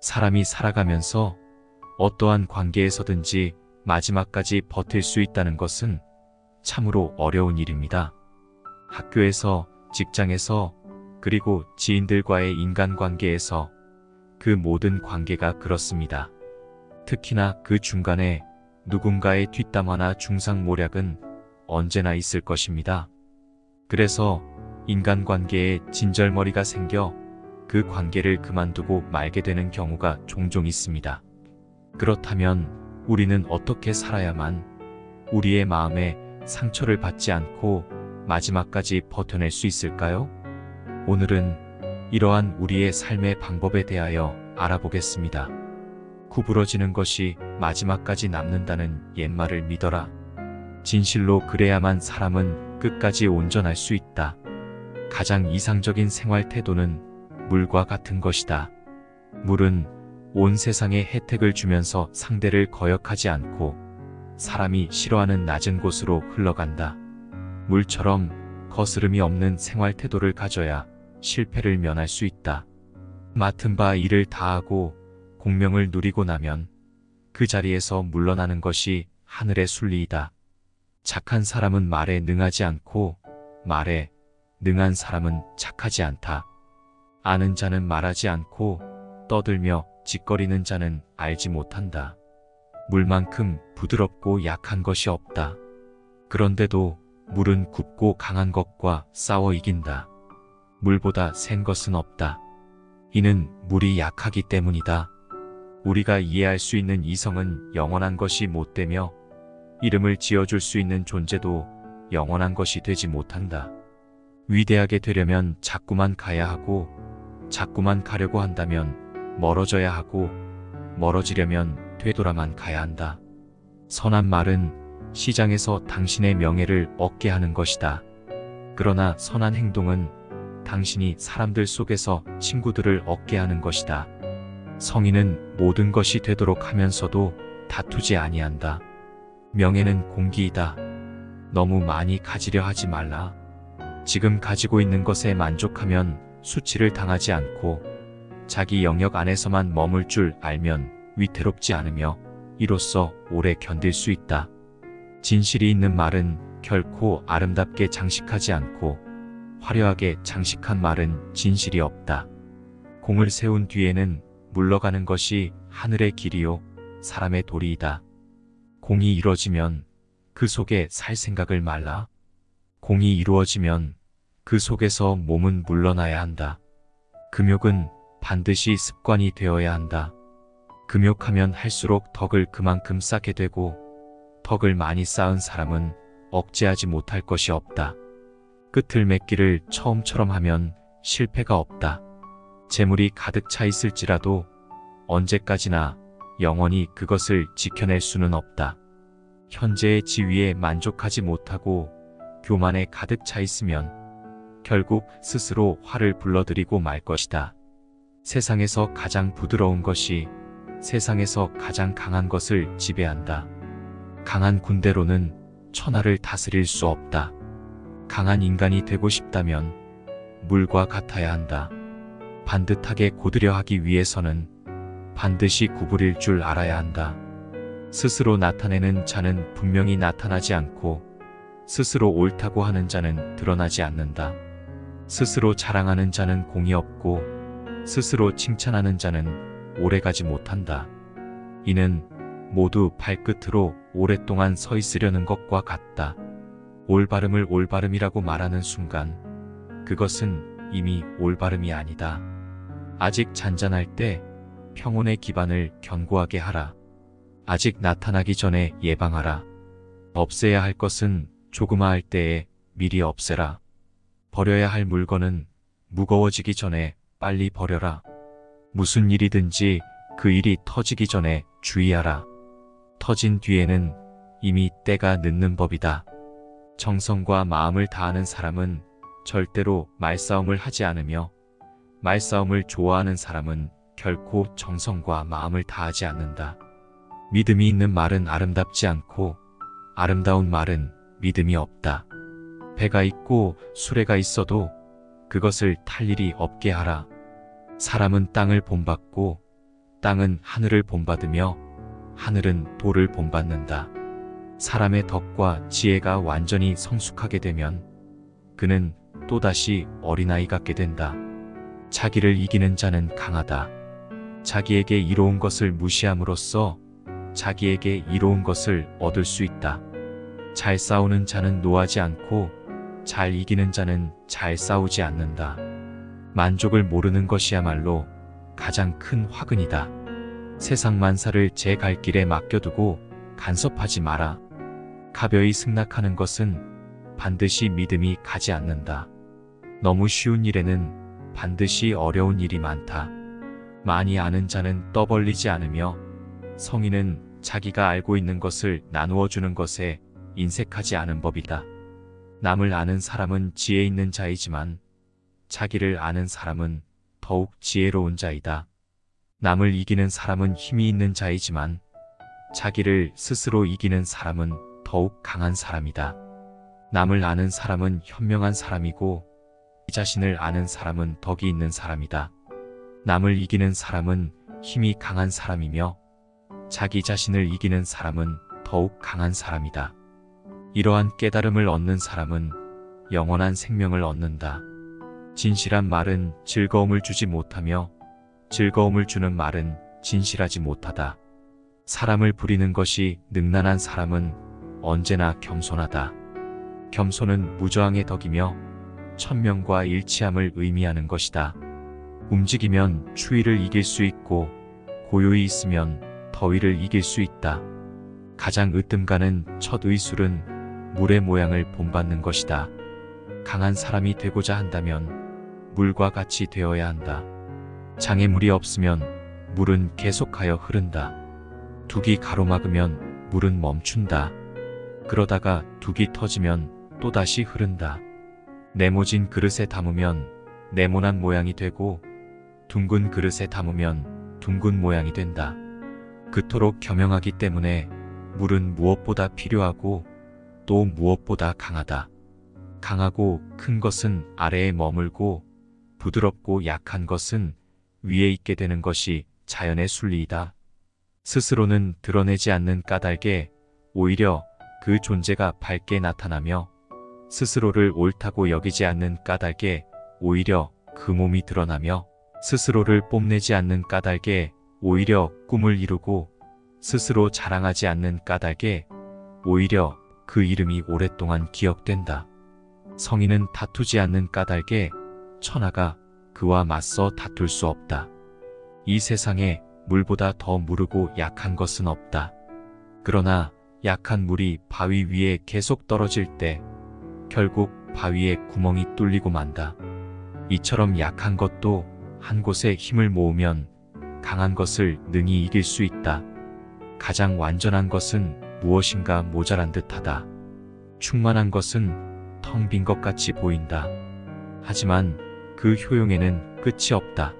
사람이 살아가면서 어떠한 관계에서든지 마지막까지 버틸 수 있다는 것은 참으로 어려운 일입니다. 학교에서, 직장에서, 그리고 지인들과의 인간관계에서 그 모든 관계가 그렇습니다. 특히나 그 중간에 누군가의 뒷담화나 중상모략은 언제나 있을 것입니다. 그래서 인간관계에 진절머리가 생겨 그 관계를 그만두고 말게 되는 경우가 종종 있습니다. 그렇다면 우리는 어떻게 살아야만 우리의 마음에 상처를 받지 않고 마지막까지 버텨낼 수 있을까요? 오늘은 이러한 우리의 삶의 방법에 대하여 알아보겠습니다. 구부러지는 것이 마지막까지 남는다는 옛말을 믿어라. 진실로 그래야만 사람은 끝까지 온전할 수 있다. 가장 이상적인 생활 태도는 물과 같은 것이다. 물은 온 세상에 혜택을 주면서 상대를 거역하지 않고 사람이 싫어하는 낮은 곳으로 흘러간다. 물처럼 거스름이 없는 생활 태도를 가져야 실패를 면할 수 있다. 맡은 바 일을 다하고 공명을 누리고 나면 그 자리에서 물러나는 것이 하늘의 순리이다. 착한 사람은 말에 능하지 않고 말에 능한 사람은 착하지 않다. 아는 자는 말하지 않고 떠들며 짓거리는 자는 알지 못한다. 물만큼 부드럽고 약한 것이 없다. 그런데도 물은 굽고 강한 것과 싸워 이긴다. 물보다 센 것은 없다. 이는 물이 약하기 때문이다. 우리가 이해할 수 있는 이성은 영원한 것이 못되며 이름을 지어줄 수 있는 존재도 영원한 것이 되지 못한다. 위대하게 되려면 자꾸만 가야 하고 자꾸만 가려고 한다면 멀어져야 하고 멀어지려면 되돌아만 가야 한다. 선한 말은 시장에서 당신의 명예를 얻게 하는 것이다. 그러나 선한 행동은 당신이 사람들 속에서 친구들을 얻게 하는 것이다. 성인은 모든 것이 되도록 하면서도 다투지 아니한다. 명예는 공기이다. 너무 많이 가지려 하지 말라. 지금 가지고 있는 것에 만족하면 수치를 당하지 않고 자기 영역 안에서만 머물 줄 알면 위태롭지 않으며 이로써 오래 견딜 수 있다. 진실이 있는 말은 결코 아름답게 장식하지 않고 화려하게 장식한 말은 진실이 없다. 공을 세운 뒤에는 물러가는 것이 하늘의 길이요 사람의 도리이다. 공이 이루어지면 그 속에 살 생각을 말라. 공이 이루어지면 그 속에서 몸은 물러나야 한다. 금욕은 반드시 습관이 되어야 한다. 금욕하면 할수록 덕을 그만큼 쌓게 되고 덕을 많이 쌓은 사람은 억제하지 못할 것이 없다. 끝을 맺기를 처음처럼 하면 실패가 없다. 재물이 가득 차 있을지라도 언제까지나 영원히 그것을 지켜낼 수는 없다. 현재의 지위에 만족하지 못하고 교만에 가득 차 있으면 결국 스스로 화를 불러들이고 말 것이다. 세상에서 가장 부드러운 것이 세상에서 가장 강한 것을 지배한다. 강한 군대로는 천하를 다스릴 수 없다. 강한 인간이 되고 싶다면 물과 같아야 한다. 반듯하게 고드려 하기 위해서는 반드시 구부릴 줄 알아야 한다. 스스로 나타내는 자는 분명히 나타나지 않고 스스로 옳다고 하는 자는 드러나지 않는다. 스스로 자랑하는 자는 공이 없고 스스로 칭찬하는 자는 오래가지 못한다. 이는 모두 발끝으로 오랫동안 서 있으려는 것과 같다. 올바름을 올바름이라고 말하는 순간 그것은 이미 올바름이 아니다. 아직 잔잔할 때 평온의 기반을 견고하게 하라. 아직 나타나기 전에 예방하라. 없애야 할 것은 조그마할 때에 미리 없애라. 버려야 할 물건은 무거워지기 전에 빨리 버려라. 무슨 일이든지 그 일이 터지기 전에 주의하라. 터진 뒤에는 이미 때가 늦는 법이다. 정성과 마음을 다하는 사람은 절대로 말싸움을 하지 않으며 말싸움을 좋아하는 사람은 결코 정성과 마음을 다하지 않는다. 믿음이 있는 말은 아름답지 않고 아름다운 말은 믿음이 없다. 배가 있고 수레가 있어도 그것을 탈 일이 없게 하라. 사람은 땅을 본받고 땅은 하늘을 본받으며 하늘은 돌을 본받는다. 사람의 덕과 지혜가 완전히 성숙하게 되면 그는 또다시 어린아이 같게 된다. 자기를 이기는 자는 강하다. 자기에게 이로운 것을 무시함으로써 자기에게 이로운 것을 얻을 수 있다. 잘 싸우는 자는 노하지 않고 잘 이기는 자는 잘 싸우지 않는다. 만족을 모르는 것이야말로 가장 큰 화근이다. 세상 만사를 제 갈 길에 맡겨두고 간섭하지 마라. 가벼이 승낙하는 것은 반드시 믿음이 가지 않는다. 너무 쉬운 일에는 반드시 어려운 일이 많다. 많이 아는 자는 떠벌리지 않으며 성인은 자기가 알고 있는 것을 나누어 주는 것에 인색하지 않은 법이다. 남을 아는 사람은 지혜 있는 자이지만 자기를 아는 사람은 더욱 지혜로운 자이다. 남을 이기는 사람은 힘이 있는 자이지만 자기를 스스로 이기는 사람은 더욱 강한 사람이다. 남을 아는 사람은 현명한 사람이고 자신을 아는 사람은 덕이 있는 사람이다. 남을 이기는 사람은 힘이 강한 사람이며 자기 자신을 이기는 사람은 더욱 강한 사람이다. 이러한 깨달음을 얻는 사람은 영원한 생명을 얻는다. 진실한 말은 즐거움을 주지 못하며 즐거움을 주는 말은 진실하지 못하다. 사람을 부리는 것이 능란한 사람은 언제나 겸손하다. 겸손은 무저항의 덕이며 천명과 일치함을 의미하는 것이다. 움직이면 추위를 이길 수 있고 고요히 있으면 더위를 이길 수 있다. 가장 으뜸가는 첫 의술은 물의 모양을 본받는 것이다. 강한 사람이 되고자 한다면 물과 같이 되어야 한다. 장에 물이 없으면 물은 계속하여 흐른다. 둑이 가로막으면 물은 멈춘다. 그러다가 둑이 터지면 또다시 흐른다. 네모진 그릇에 담으면 네모난 모양이 되고 둥근 그릇에 담으면 둥근 모양이 된다. 그토록 겸용하기 때문에 물은 무엇보다 필요하고 또 무엇보다 강하다. 강하고 큰 것은 아래에 머물고 부드럽고 약한 것은 위에 있게 되는 것이 자연의 순리이다. 스스로는 드러내지 않는 까닭에 오히려 그 존재가 밝게 나타나며 스스로를 옳다고 여기지 않는 까닭에 오히려 그 몸이 드러나며 스스로를 뽐내지 않는 까닭에 오히려 꿈을 이루고 스스로 자랑하지 않는 까닭에 오히려 그 이름이 오랫동안 기억된다. 성인은 다투지 않는 까닭에 천하가 그와 맞서 다툴 수 없다. 이 세상에 물보다 더 무르고 약한 것은 없다. 그러나 약한 물이 바위 위에 계속 떨어질 때 결국 바위에 구멍이 뚫리고 만다. 이처럼 약한 것도 한 곳에 힘을 모으면 강한 것을 능히 이길 수 있다. 가장 완전한 것은 무엇인가 모자란 듯하다. 충만한 것은 텅 빈 것 같이 보인다. 하지만 그 효용에는 끝이 없다.